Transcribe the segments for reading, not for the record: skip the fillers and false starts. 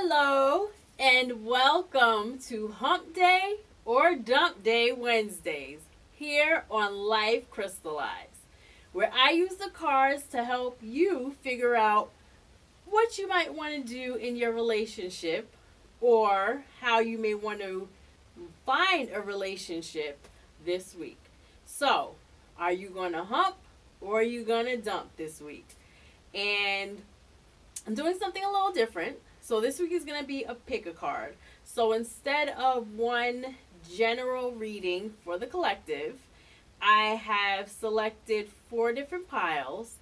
Hello and welcome to Hump Day or Dump Day Wednesdays here on Life Crystallized, where I use the cards to help you figure out what you might want to do in your relationship or how you may want to find a relationship this week. So, are you going to hump or are you going to dump this week? And I'm doing something a little different. So this week is going to be a pick a card. So instead of one general reading for the collective, I have selected 4 different piles.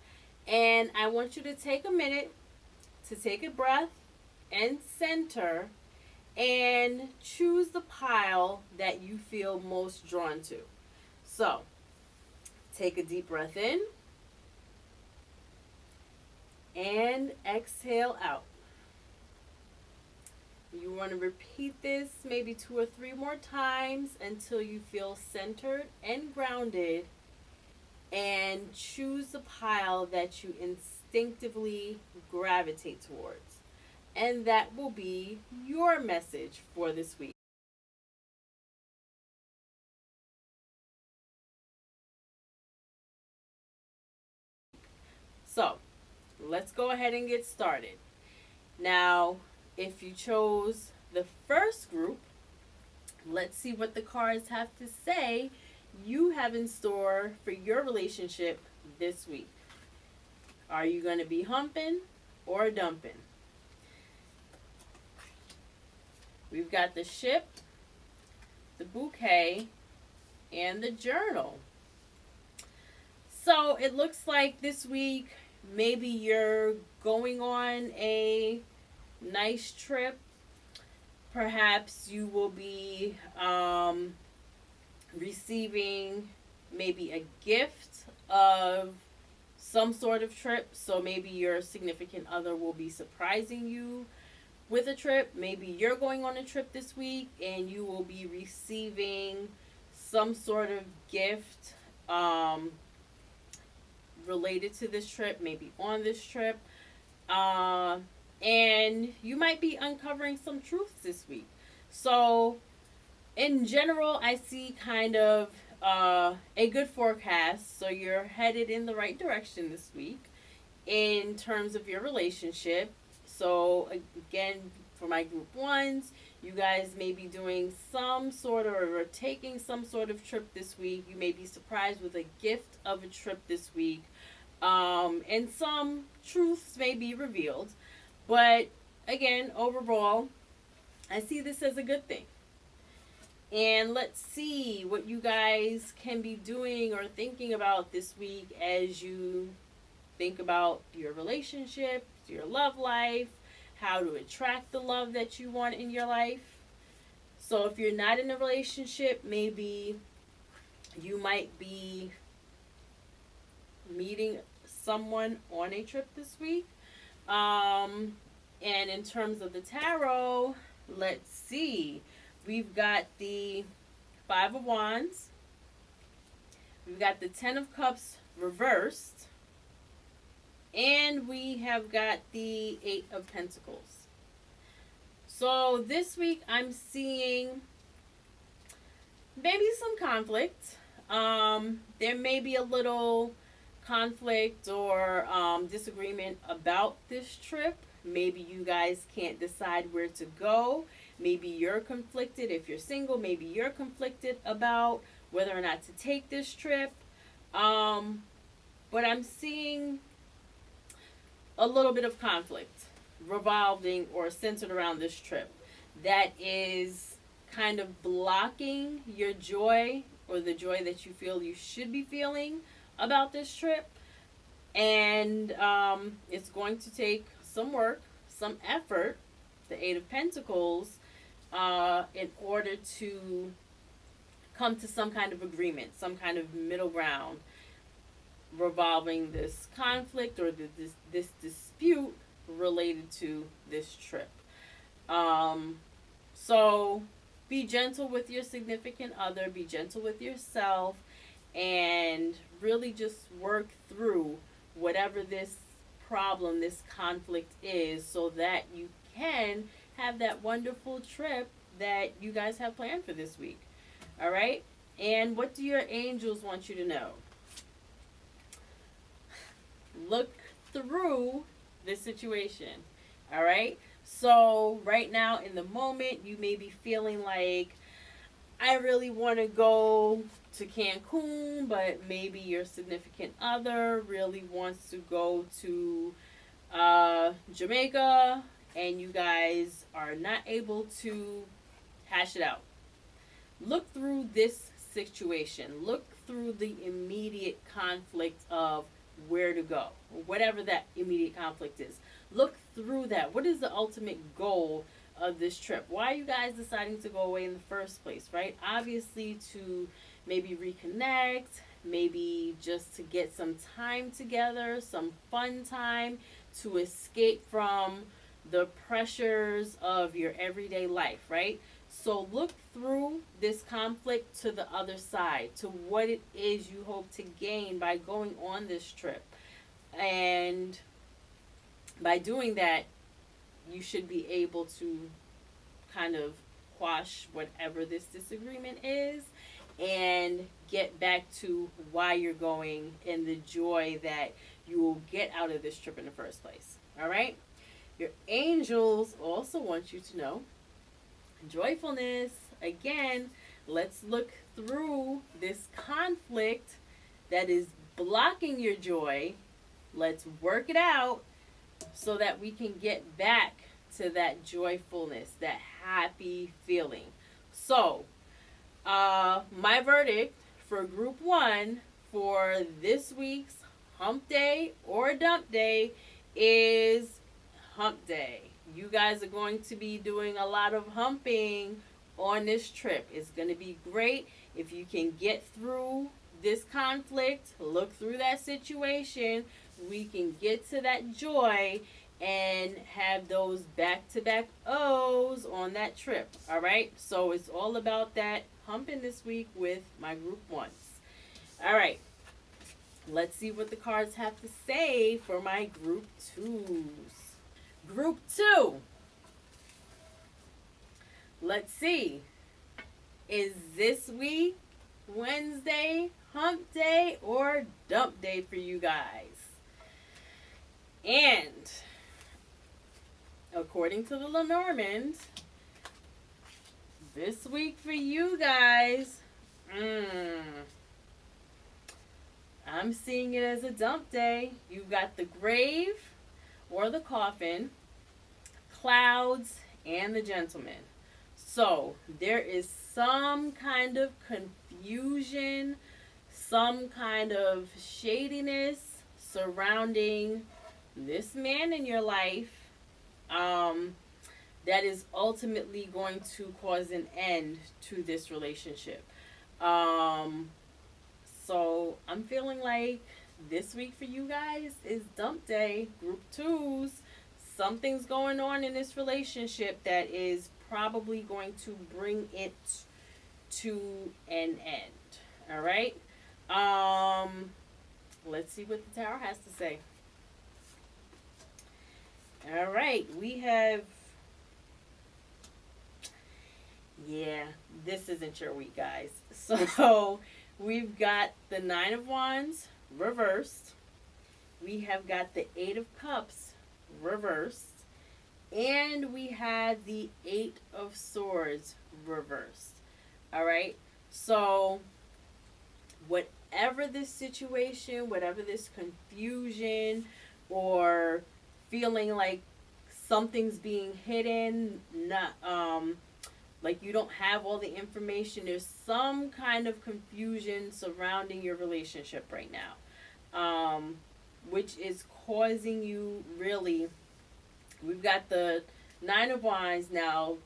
And I want you to take a minute to take a breath and center and choose the pile that you feel most drawn to. So take a deep breath in and exhale out. You want to repeat this maybe 2 or 3 more times until you feel centered and grounded, and choose the pile that you instinctively gravitate towards. And that will be your message for this week. So, let's go ahead and get started. Now, if you chose the first group, let's see what the cards have to say you have in store for your relationship this week. Are you going to be humping or dumping? We've got the ship, the bouquet, and the journal. So it looks like this week maybe you're going on a nice trip. Perhaps you will be receiving maybe a gift of some sort of trip. So maybe your significant other will be surprising you with a trip. Maybe you're going on a trip this week and you will be receiving some sort of gift related to this trip, maybe on this trip. And you might be uncovering some truths this week. So, in general, I see kind of a good forecast. So, you're headed in the right direction this week in terms of your relationship. So, again, for my group ones, you guys may be doing some sort of or taking some sort of trip this week. You may be surprised with a gift of a trip this week. And some truths may be revealed. But again, overall, I see this as a good thing. And let's see what you guys can be doing or thinking about this week as you think about your relationship, your love life, how to attract the love that you want in your life. So if you're not in a relationship, maybe you might be meeting someone on a trip this week. And in terms of the tarot, let's see. We've got the 5 of Wands. We've got the 10 of Cups reversed. And we have got the 8 of Pentacles. So this week I'm seeing maybe some conflict. There may be a little conflict or disagreement about this trip. Maybe you guys can't decide where to go. Maybe you're conflicted. If you're single, maybe you're conflicted about whether or not to take this trip. But I'm seeing a little bit of conflict revolving or centered around this trip that is kind of blocking your joy or the joy that you feel you should be feeling about this trip. And it's going to take some work, some effort, the 8 of Pentacles, in order to come to some kind of agreement, some kind of middle ground revolving this conflict or this dispute related to this trip. So be gentle with your significant other, be gentle with yourself, and really just work through whatever this problem, this conflict is, so that you can have that wonderful trip that you guys have planned for this week. All right? And what do your angels want you to know? Look through the situation. All right? So, right now in the moment, you may be feeling like, I really want to go to Cancun, but maybe your significant other really wants to go to Jamaica, and you guys are not able to hash it out. Look through this situation. Look through the immediate conflict of where to go, whatever that immediate conflict is. Look through that. What is the ultimate goal of this trip? Why are you guys deciding to go away in the first place, right? Obviously, to maybe reconnect, maybe just to get some time together, some fun time, to escape from the pressures of your everyday life, right? So look through this conflict to the other side, to what it is you hope to gain by going on this trip. And by doing that, you should be able to kind of quash whatever this disagreement is and get back to why you're going and the joy that you will get out of this trip in the first place. All right? Your angels also want you to know joyfulness. Again, let's look through this conflict that is blocking your joy. Let's work it out so that we can get back to that joyfulness, that happy feeling. So, my verdict for group 1 for this week's Hump Day or Dump Day is Hump Day. You guys are going to be doing a lot of humping on this trip. It's going to be great if you can get through this conflict, look through that situation. We can get to that joy and have those back-to-back O's on that trip. All right? So it's all about that humping this week with my group 1s. All right. Let's see what the cards have to say for my group 2s. Group 2. Let's see. Is this week Wednesday Hump Day or Dump Day for you guys? And according to the Lenormand, this week for you guys, I'm seeing it as a dump day. You've got the grave or the coffin, clouds, and the gentleman. So there is some kind of confusion, some kind of shadiness surrounding this man in your life that is ultimately going to cause an end to this relationship. So I'm feeling like this week for you guys is dump day, group 2s. Something's going on in this relationship that is probably going to bring it to an end. All right? Let's see what the Tower has to say. All right, we have, this isn't your week, guys. So we've got the 9 of Wands reversed. We have got the 8 of Cups reversed. And we have the 8 of Swords reversed. All right, so whatever this situation, whatever this confusion or feeling like something's being hidden, not like you don't have all the information, there's some kind of confusion surrounding your relationship right now, which is causing you really. We've got the 9 of Wands now.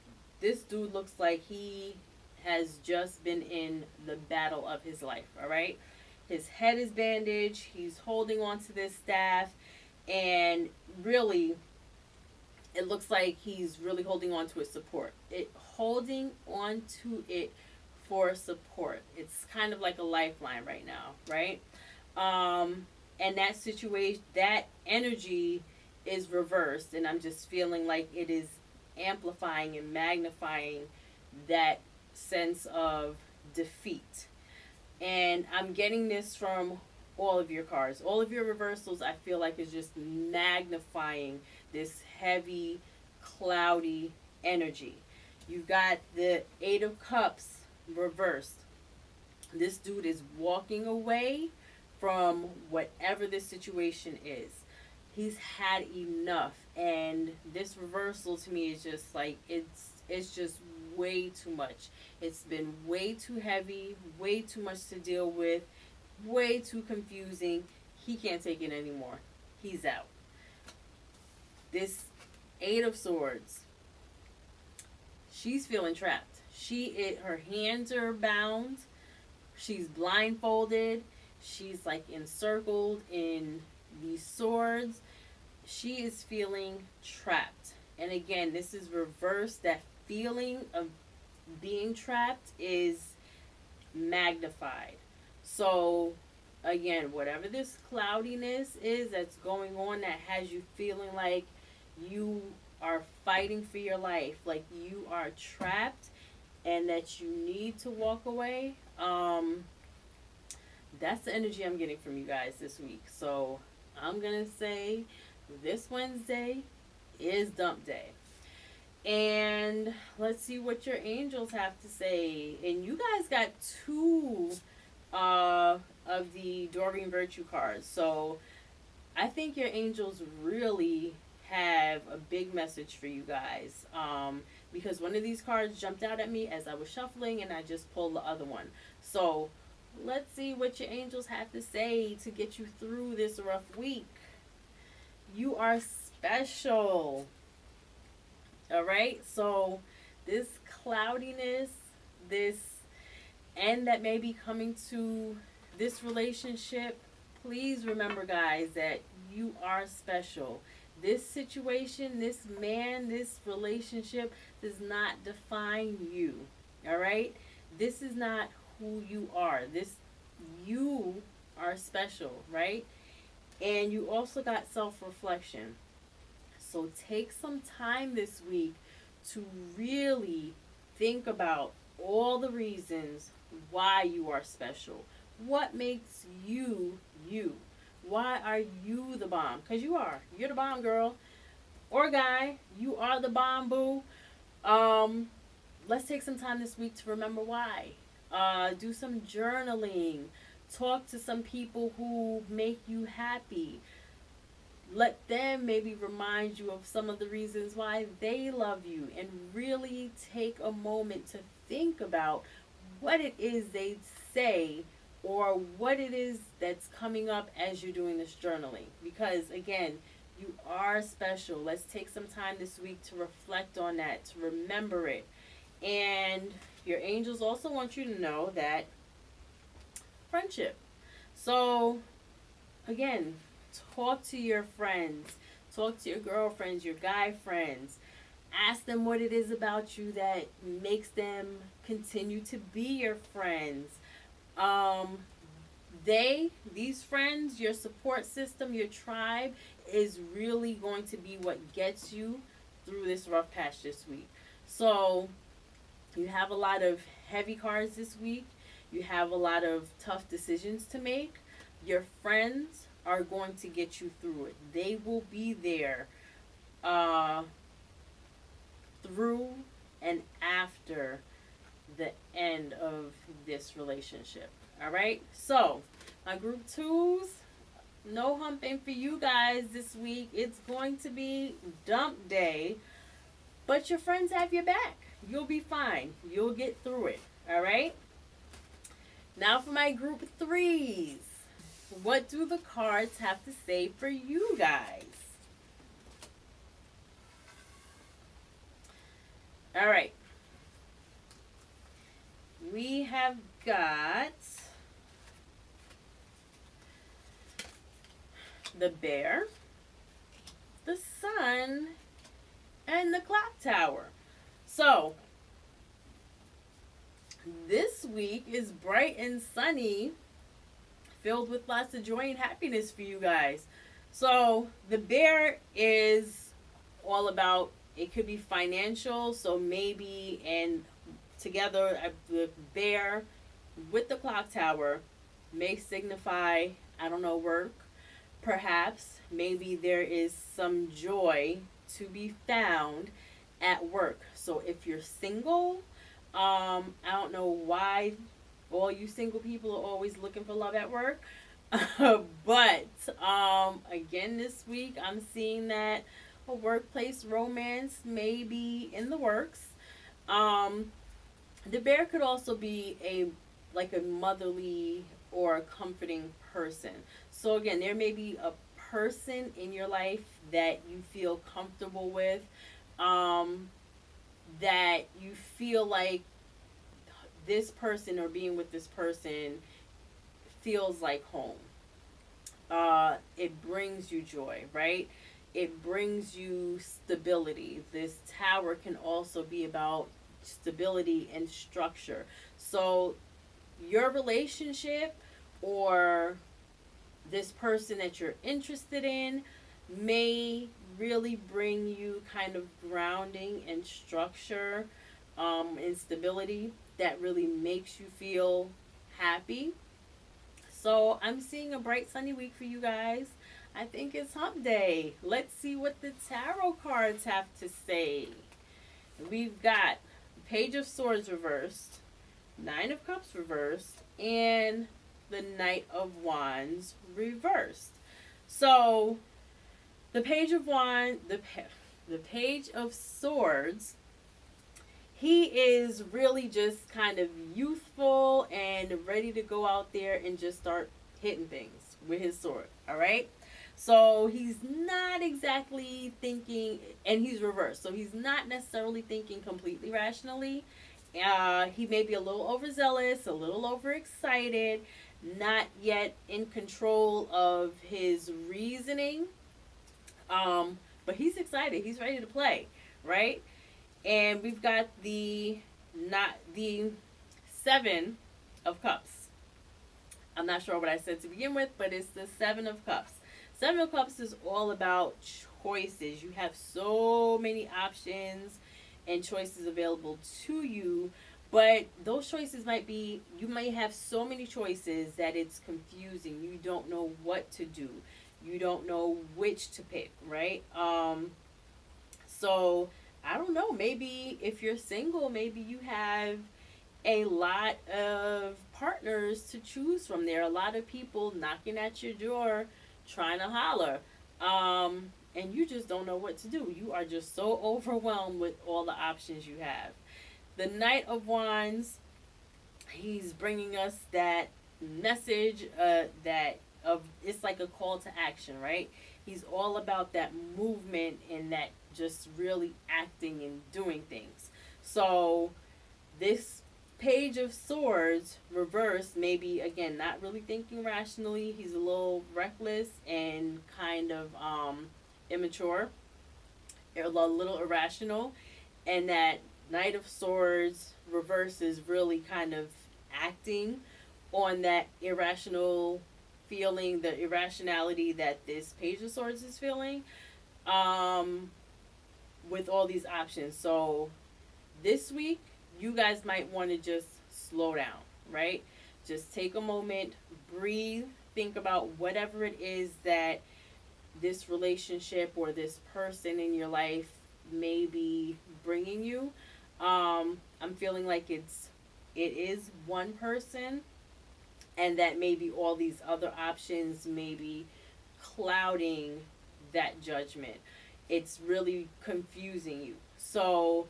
This dude looks like he has just been in the battle of his life. All right, his head is bandaged, he's holding on to this staff, and really it looks like he's really holding on to its support. Holding on to it for support. It's kind of like a lifeline right now, right? And that situation, that energy is reversed, and I'm just feeling like it is amplifying and magnifying that sense of defeat. And I'm getting this from all of your cards. All of your reversals, I feel like, is just magnifying this heavy, cloudy energy. You've got the Eight of Cups reversed. This dude is walking away from whatever this situation is. He's had enough, and this reversal to me is just like it's just way too much. It's been way too heavy, way too much to deal with, way too confusing. He can't take it anymore. He's out. This Eight of Swords, she's feeling trapped. Her hands are bound. She's blindfolded. She's like encircled in these swords. She is feeling trapped. And again, this is reversed. That feeling of being trapped is magnified. So again, whatever this cloudiness is that's going on that has you feeling like you are fighting for your life, like you are trapped and that you need to walk away, that's the energy I'm getting from you guys this week. So I'm going to say this Wednesday is Dump Day. And let's see what your angels have to say. And you guys got two of the Doreen Virtue cards. So I think your angels really have a big message for you guys. Because one of these cards jumped out at me as I was shuffling, and I just pulled the other one. So let's see what your angels have to say to get you through this rough week. You are special. All right? So this cloudiness, this end that may be coming to this relationship, please remember, guys, that you are special. This situation, this man, this relationship does not define you. All right? This is not who you are. You are special, right? And you also got self-reflection. So take some time this week to really think about all the reasons why you are special. What makes you you? Why are you the bomb? Because you are. You're the bomb, girl. Or guy. You are the bomb, boo. Let's take some time this week to remember why. Do some journaling. Talk to some people who make you happy. Let them maybe remind you of some of the reasons why they love you, and really take a moment to think about what it is they say or what it is that's coming up as you're doing this journaling. Because again, you are special. Let's take some time this week to reflect on that, to remember it. And your angels also want you to know that friendship. So again, talk to your friends, talk to your girlfriends, your guy friends. Ask them what it is about you that makes them continue to be your friends. These friends, your support system, your tribe is really going to be what gets you through this rough patch this week. So you have a lot of heavy cards this week. You have a lot of tough decisions to make. Your friends are going to get you through it. They will be there through and after the end of this relationship. All right? So, my group twos, no humping for you guys this week. It's going to be dump day, but your friends have your back. You'll be fine. You'll get through it. All right? Now for my group threes. What do the cards have to say for you guys? All right. We have got the bear, the sun, and the clock tower. So, this week is bright and sunny, filled with lots of joy and happiness for you guys. So, the bear is all about It could be financial, so maybe, and together the bear with the clock tower may signify, I don't know, work. Perhaps maybe there is some joy to be found at work. So if you're single, I don't know why all you single people are always looking for love at work. But again, this week I'm seeing that a workplace romance may be in the works. Um, the bear could also be a like a motherly or a comforting person. So again, there may be a person in your life that you feel comfortable with, um, that you feel like this person or being with this person feels like home. It brings you joy, right? It brings you stability. This tower can also be about stability and structure. So, your relationship or this person that you're interested in may really bring you kind of grounding and structure, and stability that really makes you feel happy. So I'm seeing a bright sunny week for you guys. I think it's hump day. Let's see what the tarot cards have to say. We've got Page of Swords reversed, Nine of Cups reversed, and the Knight of Wands reversed. So the Page of Wands, the Page of Swords, he is really just kind of youthful and ready to go out there and just start hitting things with his sword. All right. So he's not exactly thinking, and he's reversed. So he's not necessarily thinking completely rationally. He may be a little overzealous, a little overexcited, not yet in control of his reasoning. But he's excited. He's ready to play, right? And we've got the 7 of Cups. I'm not sure what I said to begin with, but it's the 7 of Cups. 7 of Cups is all about choices. You have so many options and choices available to you, but those choices might be, you may have so many choices that it's confusing. You don't know what to do. You don't know which to pick, right? So I don't know, maybe if you're single, maybe you have a lot of partners to choose from. There are a lot of people knocking at your door trying to holler. And you just don't know what to do. You are just so overwhelmed with all the options you have. The Knight of Wands, he's bringing us that message, that of, it's like a call to action, right? He's all about that movement and that just really acting and doing things. So this Page of Swords reversed, maybe again not really thinking rationally. He's a little reckless and kind of immature, a little irrational, and that Knight of Swords reverse is really kind of acting on that irrational feeling, the irrationality that this Page of Swords is feeling, with all these options. So this week, you guys might want to just slow down, right? Just take a moment, breathe, think about whatever it is that this relationship or this person in your life may be bringing you. I'm feeling like it is one person, and that maybe all these other options may be clouding that judgment. It's really confusing you. So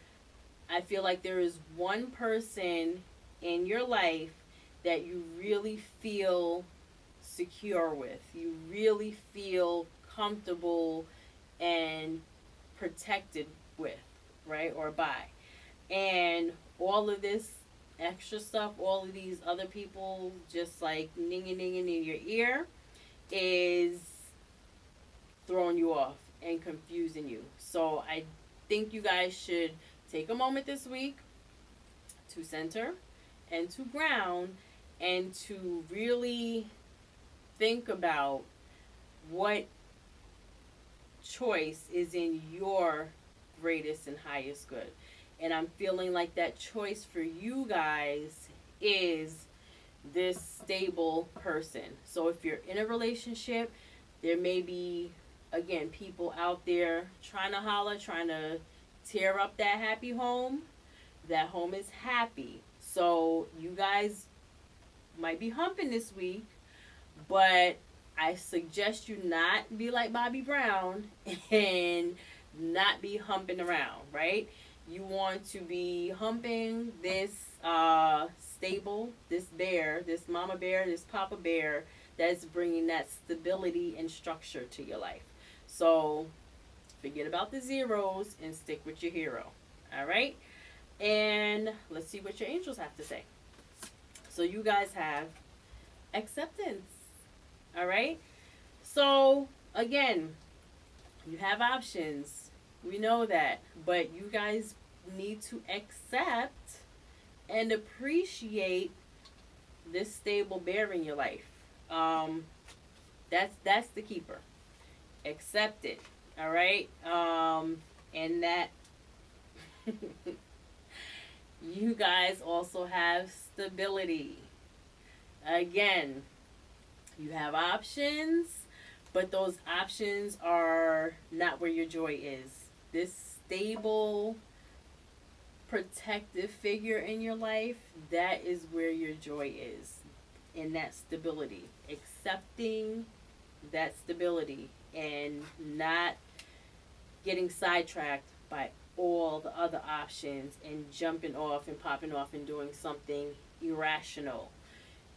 I feel like there is one person in your life that you really feel secure with. You really feel comfortable and protected with, right? Or by. And all of this extra stuff, all of these other people just like ninging in your ear is throwing you off and confusing you. So I think you guys should take a moment this week to center and to ground and to really think about what choice is in your greatest and highest good. And I'm feeling like that choice for you guys is this stable person. So if you're in a relationship, there may be, again, people out there trying to holler, trying to tear up that happy home. That home is happy. So you guys might be humping this week, but I suggest you not be like Bobby Brown and not be humping around, right? You want to be humping this stable, this bear, this mama bear, this papa bear that's bringing that stability and structure to your life. So forget about the zeros and stick with your hero. All right? And let's see what your angels have to say. So you guys have acceptance. All right? So again, you have options. We know that. But you guys need to accept and appreciate this stable bear in your life. That's the keeper. Accept it. All right? And that you guys also have stability. Again, you have options, but those options are not where your joy is. This stable, protective figure in your life, that is where your joy is. In that stability. Accepting that stability and not getting sidetracked by all the other options and jumping off and popping off and doing something irrational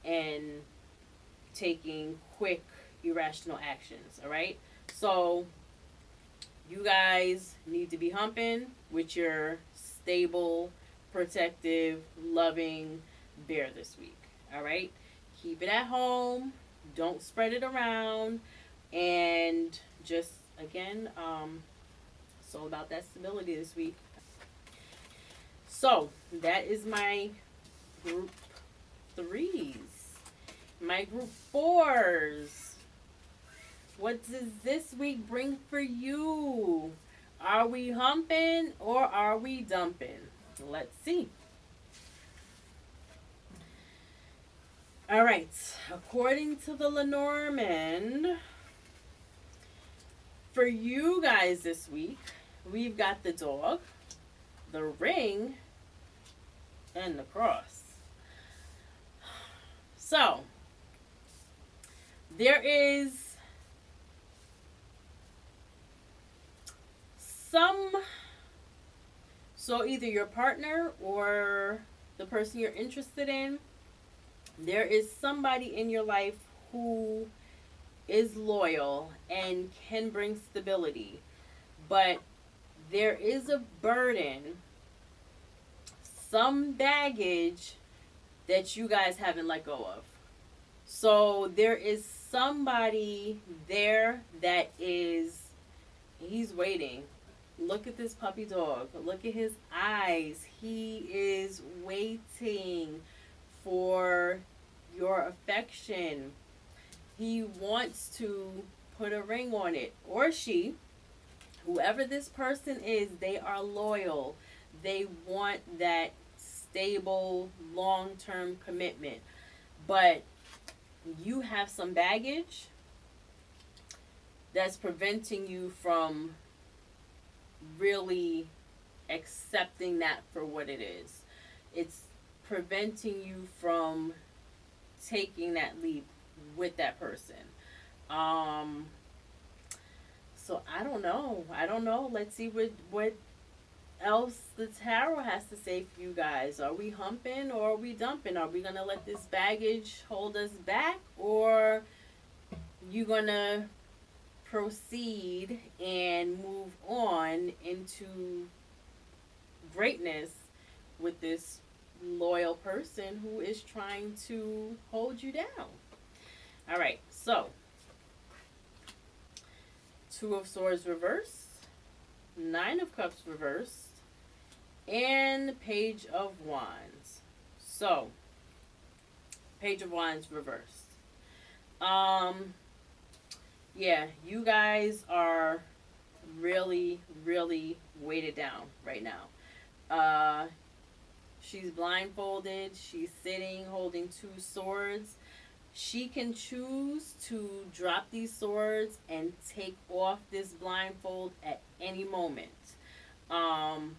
and taking quick irrational actions. All right, so you guys need to be humping with your stable, protective, loving bear this week. All right, keep it at home, don't spread it around, and just again it's all about that stability this week. So that is my group threes. My group fours. What does this week bring for you? Are we humping or are we dumping? Let's see. All right. According to the Lenormand, for you guys this week, we've got the dog, the ring, and the cross. So, there is so either your partner or the person you're interested in, there is somebody in your life who is loyal and can bring stability, but there is a burden, some baggage that you guys haven't let go of. So there is somebody there that he's waiting. Look at this puppy dog. Look at his eyes. He is waiting for your affection. He wants to put a ring on it. Or she, whoever this person is, they are loyal. They want that stable, long-term commitment. But you have some baggage that's preventing you from really accepting that for what it is. It's preventing you from taking that leap with that person. So I don't know. Let's see what else the tarot has to say for you guys. Are we humping or are we dumping? Are we gonna let this baggage hold us back, or you gonna proceed and move on into greatness with this loyal person who is trying to hold you down? All right, so Two of Swords reversed, Nine of Cups reversed, and Page of Wands. So, Page of Wands reversed. Yeah, you guys are really, really weighted down right now. She's blindfolded. She's sitting holding two swords. She can choose to drop these swords and take off this blindfold at any moment. Um,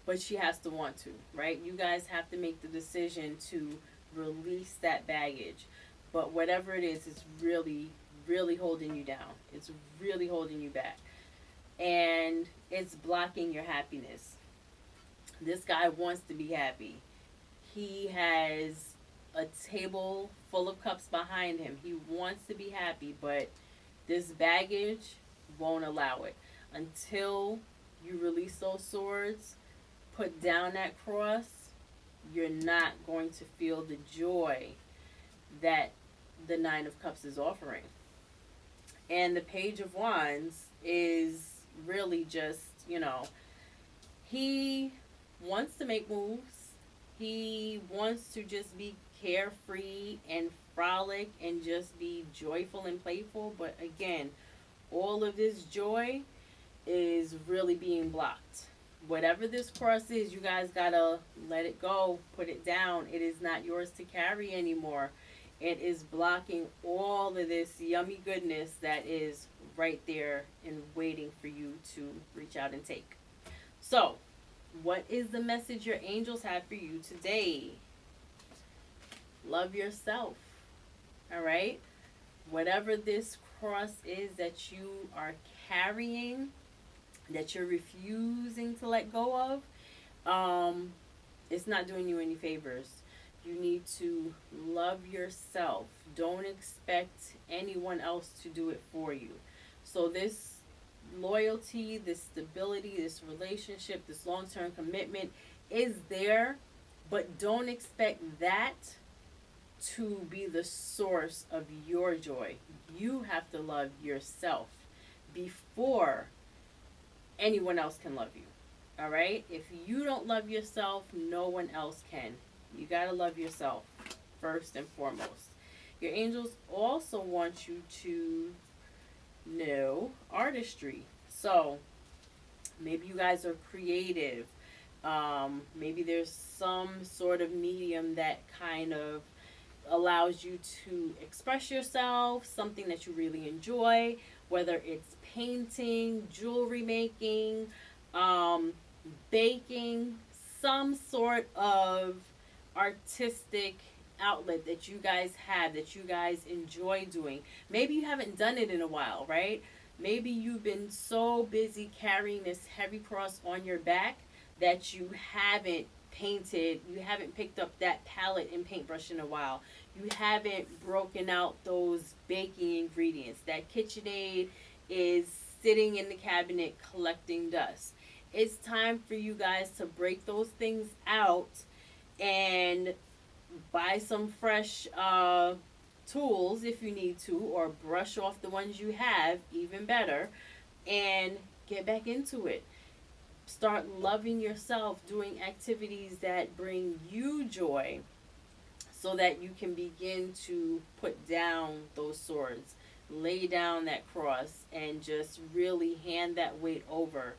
but she has to want to, right? You guys have to make the decision to release that baggage. But whatever it is, it's really, really holding you down. It's really holding you back. And it's blocking your happiness. This guy wants to be happy. He has a table full of cups behind him. He wants to be happy, but this baggage won't allow it. Until you release those swords, put down that cross, you're not going to feel the joy that the Nine of Cups is offering. And the Page of Wands is really just, he wants to make moves. He wants to just be carefree and frolic and just be joyful and playful. But again, all of this joy is really being blocked. Whatever this cross is, you guys gotta let it go, put it down. It is not yours to carry anymore. It is blocking all of this yummy goodness that is right there and waiting for you to reach out and take. So, what is the message your angels have for you today? Love yourself. All right? Whatever this cross is that you are carrying, that you're refusing to let go of, it's not doing you any favors. You need to love yourself. Don't expect anyone else to do it for you. So this loyalty, this stability, this relationship, this long-term commitment is there, but don't expect that to be the source of your joy. You have to love yourself before anyone else can love you. All right? If you don't love yourself, no one else can. You got to love yourself first and foremost. Your angels also want you to know artistry. So maybe you guys are creative. Maybe there's some sort of medium that kind of allows you to express yourself, something that you really enjoy, whether it's painting, jewelry making, baking, some sort of artistic outlet that you guys have, that you guys enjoy doing. Maybe you haven't done it in a while, right? Maybe you've been so busy carrying this heavy cross on your back that you haven't painted, you haven't picked up that palette and paintbrush in a while. You haven't broken out those baking ingredients. That KitchenAid is sitting in the cabinet collecting dust. It's time for you guys to break those things out and buy some fresh tools if you need to, or brush off the ones you have, even better, and get back into it. Start loving yourself, doing activities that bring you joy so that you can begin to put down those swords, lay down that cross, and just really hand that weight over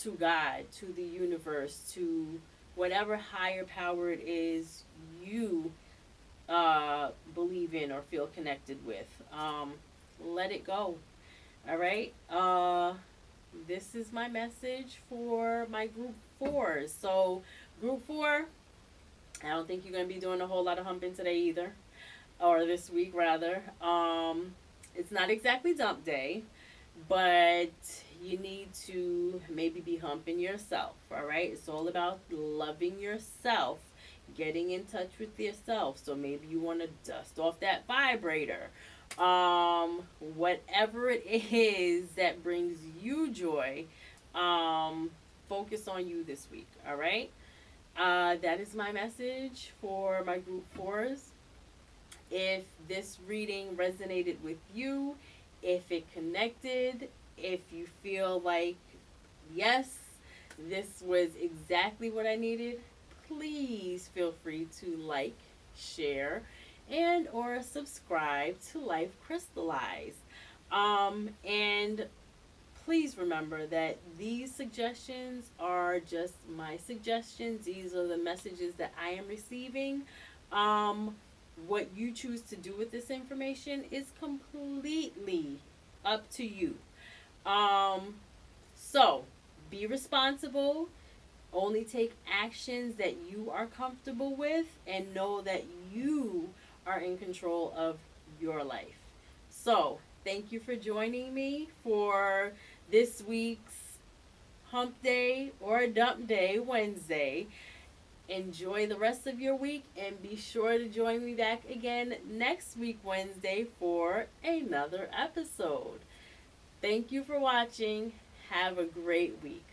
to God, to the universe, to whatever higher power it is you believe in or feel connected with. Let it go. All right? This is my message for my group 4s. So, group 4, I don't think you're going to be doing a whole lot of humping today either, or this week rather. It's not exactly dump day, but you need to maybe be humping yourself, all right? It's all about loving yourself, getting in touch with yourself. So maybe you want to dust off that vibrator. Whatever it is that brings you joy, focus on you this week, all right? That is my message for my group 4s. If this reading resonated with you, if it connected, if you feel like, yes, this was exactly what I needed, please feel free to like, share, and or subscribe to Life Crystallized. And please remember that these suggestions are just my suggestions. These are the messages that I am receiving. Um, what you choose to do with this information is completely up to you. Um, so be responsible. Only take actions that you are comfortable with and know that you are in control of your life. So, thank you for joining me for this week's Hump Day or Dump Day Wednesday. Enjoy the rest of your week and be sure to join me back again next week, Wednesday, for another episode. Thank you for watching. Have a great week.